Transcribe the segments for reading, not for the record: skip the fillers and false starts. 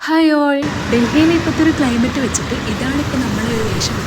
Hi all. ഡൽഹിയിലെ ഇപ്പോഴത്തെ ഒരു ക്ലൈമറ്റ് വെച്ചിട്ട് ഇതാണിപ്പോൾ നമ്മളെ ഒരു വേഷം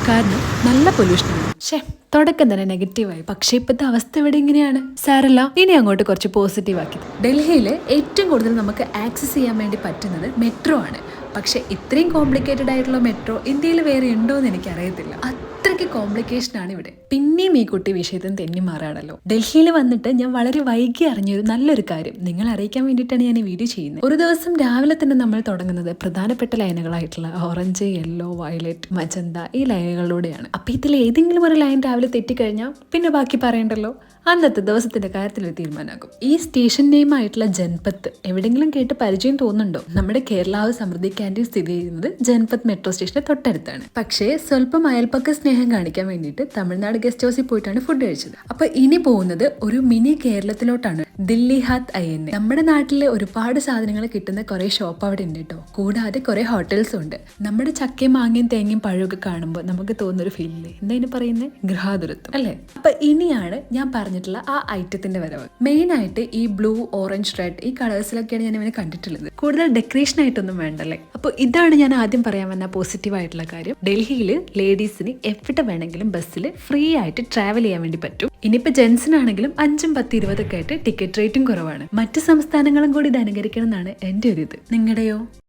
കാരണം നല്ല പൊല്യൂഷനാണ്. തുടക്കം തന്നെ നെഗറ്റീവായി. പക്ഷേ ഇപ്പോഴത്തെ അവസ്ഥ ഇവിടെ ഇങ്ങനെയാണ്. സാരല്ല, ഇനി അങ്ങോട്ട് കുറച്ച് പോസിറ്റീവ് ആക്കി. ഡൽഹിയിൽ ഏറ്റവും കൂടുതൽ നമുക്ക് ആക്സസ് ചെയ്യാൻ വേണ്ടി പറ്റുന്നത് മെട്രോ ആണ്. പക്ഷെ ഇത്രയും കോംപ്ലിക്കേറ്റഡ് ആയിട്ടുള്ള മെട്രോ ഇന്ത്യയിൽ വേറെ ഉണ്ടോ എന്ന് എനിക്കറിയത്തില്ല. അത്രയ്ക്ക് കോംപ്ലിക്കേഷൻ ആണ് ഇവിടെ. പിന്നെയും ഈ കുട്ടി വിഷയത്തിൽ തെന്നി മാറാണല്ലോ. ഡൽഹിയിൽ വന്നിട്ട് ഞാൻ വളരെ വൈകി അറിഞ്ഞൊരു നല്ലൊരു കാര്യം നിങ്ങൾ അറിയിക്കാൻ വേണ്ടിയിട്ടാണ് ഞാൻ ഈ വീഡിയോ ചെയ്യുന്നത്. ഒരു ദിവസം രാവിലെ തന്നെ നമ്മൾ തുടങ്ങുന്നത് പ്രധാനപ്പെട്ട ലൈനുകളായിട്ടുള്ള ഓറഞ്ച്, യെല്ലോ, വയലറ്റ്, മജന്ത ഈ ലൈനുകളിലൂടെയാണ്. അപ്പൊ ഇതിൽ ഏതെങ്കിലും ഒരു ലൈൻ രാവിലെ തെറ്റിക്കഴിഞ്ഞാൽ പിന്നെ ബാക്കി പറയണ്ടല്ലോ. അന്നത്തെ ദിവസത്തിന്റെ കാര്യത്തിൽ ഒരു തീരുമാനമാകും. ഈ സ്റ്റേഷൻ നെയിം ആയിട്ടുള്ള ജൻപത്ത് എവിടെയെങ്കിലും കേട്ട് പരിചയം തോന്നുന്നുണ്ടോ? നമ്മുടെ കേരളാവ് സമൃദ്ധി ക്യാൻറ്റീൻ സ്ഥിതി ചെയ്യുന്നത് ജൻപത്ത് മെട്രോ സ്റ്റേഷന്റെ തൊട്ടടുത്താണ്. പക്ഷേ സ്വല്പം അയൽപ്പക്ക സ്നേഹം കാണിക്കാൻ വേണ്ടിയിട്ട് തമിഴ്നാട് ഗസ്റ്റ് ഹൗസിൽ പോയിട്ടാണ് ഫുഡ് കഴിച്ചത്. അപ്പൊ ഇനി പോകുന്നത് ഒരു മിനി കേരളത്തിലോട്ടാണ്. ദില്ലി ഹാത്ത് IN. നമ്മുടെ നാട്ടിലെ ഒരുപാട് സാധനങ്ങൾ കിട്ടുന്ന കുറെ ഷോപ്പ് അവിടെ ഉണ്ട് കേട്ടോ. കൂടാതെ കുറെ ഹോട്ടൽസും ഉണ്ട്. നമ്മുടെ ചക്കയും മാങ്ങയും തേങ്ങയും പഴമൊക്കെ കാണുമ്പോൾ നമുക്ക് തോന്നുന്നൊരു ഫീലില്ലേ, എന്താ പറയുന്നത്, ഗൃഹാതുരത്വം അല്ലേ? അപ്പൊ ഇനിയാണ് ഞാൻ പറഞ്ഞിട്ടുള്ള ആ ഐറ്റത്തിന്റെ വരവ്. മെയിൻ ആയിട്ട് ഈ ബ്ലൂ, ഓറഞ്ച്, റെഡ് ഈ കളേഴ്സിലൊക്കെയാണ് ഞാൻ ഇവനെ കണ്ടിട്ടുള്ളത്. കൂടുതൽ ഡെക്കറേഷൻ ആയിട്ടൊന്നും വേണ്ടല്ലേ. അപ്പോൾ ഇതാണ് ഞാൻ ആദ്യം പറയാൻ വന്ന പോസിറ്റീവ് ആയിട്ടുള്ള കാര്യം. ഡൽഹിയിൽ ലേഡീസിന് എവിടെ വേണമെങ്കിലും ബസ്സിൽ ഫ്രീ ആയിട്ട് ട്രാവൽ ചെയ്യാൻ വേണ്ടി പറ്റും. ഇനിയിപ്പോൾ ജെൻസിനാണെങ്കിലും 5, 10, 20 ഒക്കെ ആയിട്ട് ടിക്കറ്റ് റേറ്റും കുറവാണ്. മറ്റു സംസ്ഥാനങ്ങളും കൂടി ഇത് അനുകരിക്കണം എന്നാണ് എൻ്റെ ഒരു ഇത്. നിങ്ങളുടെയോ?